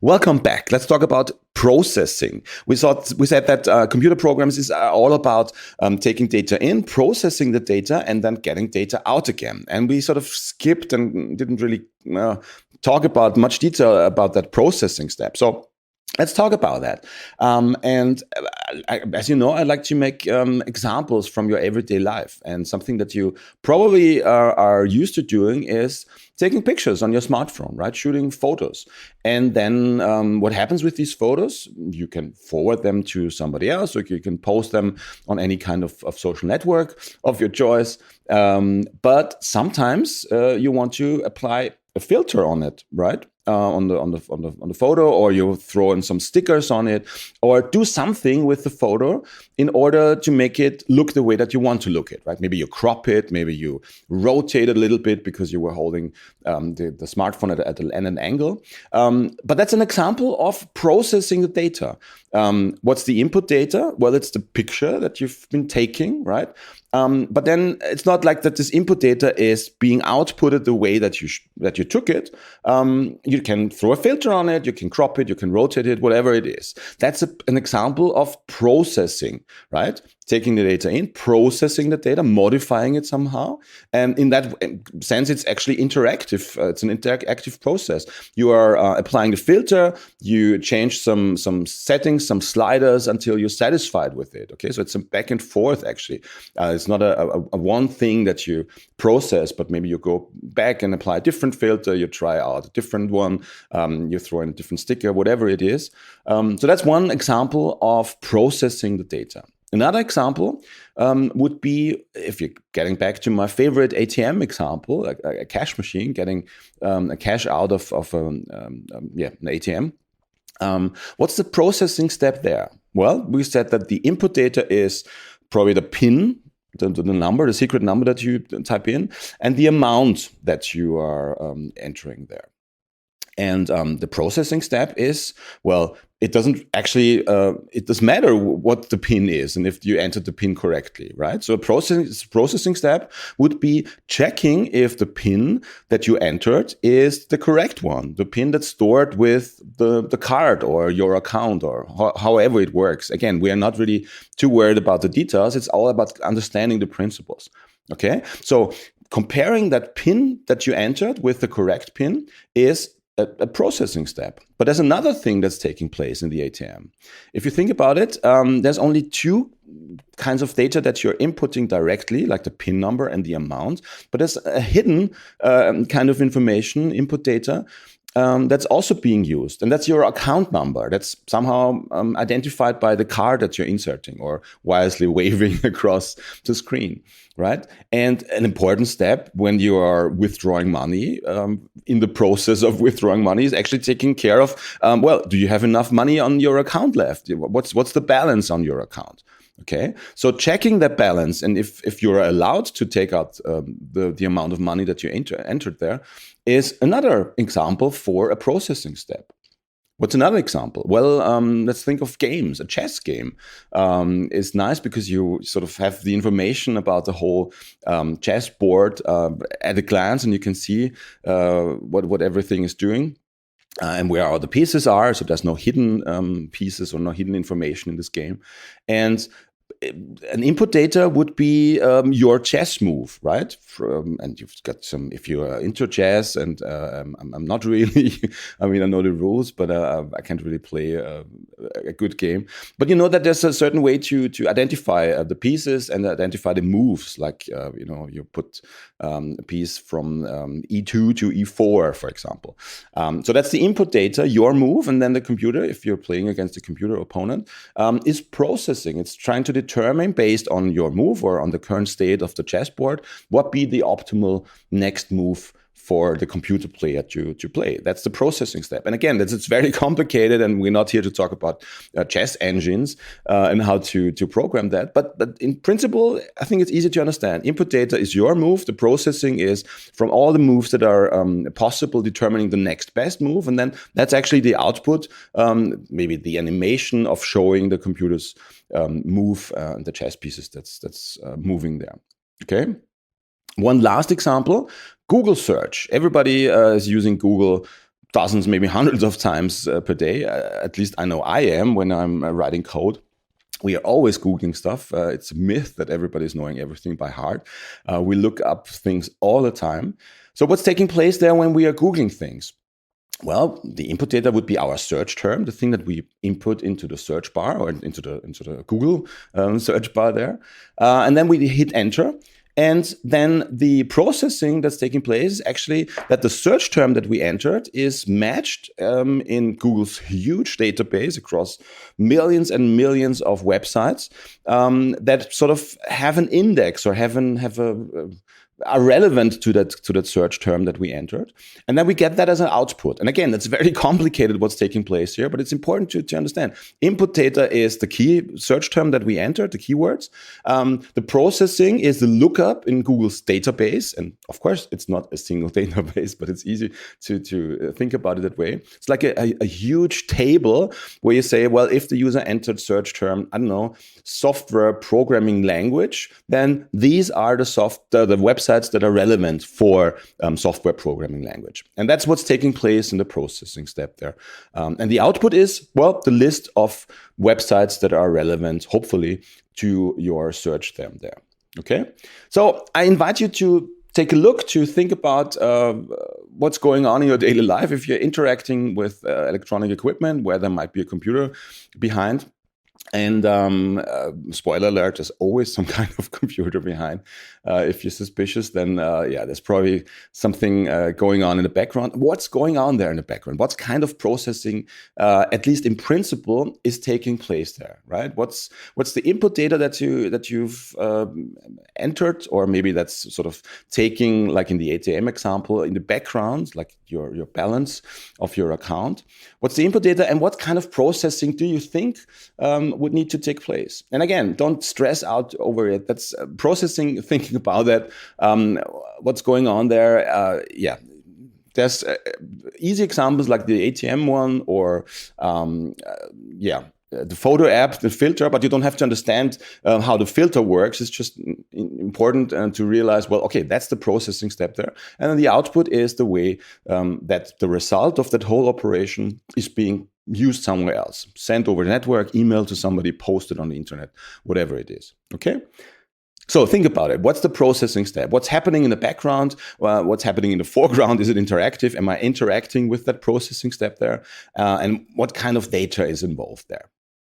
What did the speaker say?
Welcome back. Let's talk about processing. We said that computer programs is all about taking data in, processing the data, and then getting data out again. And we sort of skipped and didn't really talk about much detail about that processing step. So let's talk about that. As you know, I like to make examples from your everyday life. And something that you probably are used to doing is taking pictures on your smartphone, right? Shooting photos. And then what happens with these photos? You can forward them to somebody else, or you can post them on any kind of social network of your choice. But sometimes you want to apply a filter on it, right? On the photo, or you throw in some stickers on it, or do something with the photo in order to make it look the way that you want to look it, right? Maybe you crop it, maybe you rotate it a little bit because you were holding the smartphone at an angle. But that's an example of processing the data. What's the input data? Well, it's the picture that you've been taking, right? But then it's not like that this input data is being outputted the way that you took it. You can throw a filter on it, you can crop it, you can rotate it, whatever it is. That's an example of processing, right? Taking the data in, processing the data, modifying it somehow. And in that sense, it's actually interactive. It's an interactive process. You are applying the filter, you change some settings, some sliders until you're satisfied with it. Okay, so it's a back and forth actually. It's not a one thing that you process, but maybe you go back and apply a different filter, you try out a different one, you throw in a different sticker, whatever it is. So that's one example of processing the data. Another example would be, if you're getting back to my favorite ATM example, like a cash machine, getting a cash out of an ATM. What's the processing step there? Well, we said that the input data is probably the PIN, the number, the secret number that you type in, and the amount that you are entering there. And the processing step is, well, it doesn't actually, it doesn't matter what the PIN is and if you entered the PIN correctly, right? So a processing step would be checking if the PIN that you entered is the correct one, the PIN that's stored with the card or your account or however it works. Again, we are not really too worried about the details. It's all about understanding the principles, okay? So comparing that PIN that you entered with the correct PIN is a processing step. But there's another thing that's taking place in the ATM. If you think about it, there's only two kinds of data that you're inputting directly, like the PIN number and the amount. But there's a hidden kind of information, input data, that's also being used. And that's your account number. That's somehow identified by the card that you're inserting or wisely waving across the screen, right? And an important step when you are withdrawing money, in the process of withdrawing money, is actually taking care of, well, do you have enough money on your account left? What's the balance on your account? Okay, so checking that balance, and if you're allowed to take out the amount of money that you entered there, is another example for a processing step. What's another example? Well, let's think of games. A chess game is nice because you sort of have the information about the whole chess board at a glance, and you can see what everything is doing. And where all the pieces are, so there's no hidden pieces or no hidden information in this game. And an input data would be your chess move, right? And you've got some, if you are into chess, and I'm not really, I mean, I know the rules, but I can't really play a good game. But you know that there's a certain way to identify the pieces and identify the moves, like, you put a piece from E2 to E4, for example. So that's the input data, your move, and then the computer, if you're playing against a computer opponent, is processing. It's trying to determine, based on your move or on the current state of the chessboard, what be the optimal next move for the computer player to play. That's the processing step. And again, it's very complicated, and we're not here to talk about chess engines and how to program that. But in principle, I think it's easy to understand. Input data is your move. The processing is from all the moves that are possible, determining the next best move. And then that's actually the output, maybe the animation of showing the computer's move and the chess pieces that's moving there. Okay. One last example, Google search. Everybody is using Google dozens, maybe hundreds of times per day. At least I know I am when I'm writing code. We are always Googling stuff. It's a myth that everybody's knowing everything by heart. We look up things all the time. So what's taking place there when we are Googling things? Well, the input data would be our search term, the thing that we input into the search bar or into the Google search bar there. And then we hit enter. And then the processing that's taking place is actually that the search term that we entered is matched in Google's huge database across millions and millions of websites that sort of have an index or are relevant to that search term that we entered. And then we get that as an output. And again, it's very complicated what's taking place here, but it's important to understand. Input data is the key search term that we entered, the keywords. The processing is the lookup in Google's database. And of course, it's not a single database, but it's easy to think about it that way. It's like a huge table where you say, well, if the user entered search term, I don't know, software programming language, then these are the websites that are relevant for software programming language. And that's what's taking place in the processing step there. And the output is, well, the list of websites that are relevant, hopefully, to your search term there. Okay? So I invite you to take a look, to think about what's going on in your daily life. If you're interacting with electronic equipment where there might be a computer behind, and spoiler alert, there's always some kind of computer behind. If you're suspicious, then there's probably something going on in the background. What's going on there in the background? What kind of processing, at least in principle, is taking place there, right? What's the input data that you've entered, or maybe that's sort of taking, like in the ATM example, in the background, like your balance of your account. What's the input data, and what kind of processing do you think would need to take place? And again, don't stress out over it. That's processing, thinking about that, what's going on there. There's easy examples like the ATM one, or the photo app, the filter, but you don't have to understand how the filter works. It's just important to realize, well, okay, that's the processing step there. And then the output is the way that the result of that whole operation is being used somewhere else, sent over the network, emailed to somebody, posted on the internet, whatever it is. Okay? So think about it. What's the processing step? What's happening in the background? What's happening in the foreground? Is it interactive? Am I interacting with that processing step there? And what kind of data is involved there?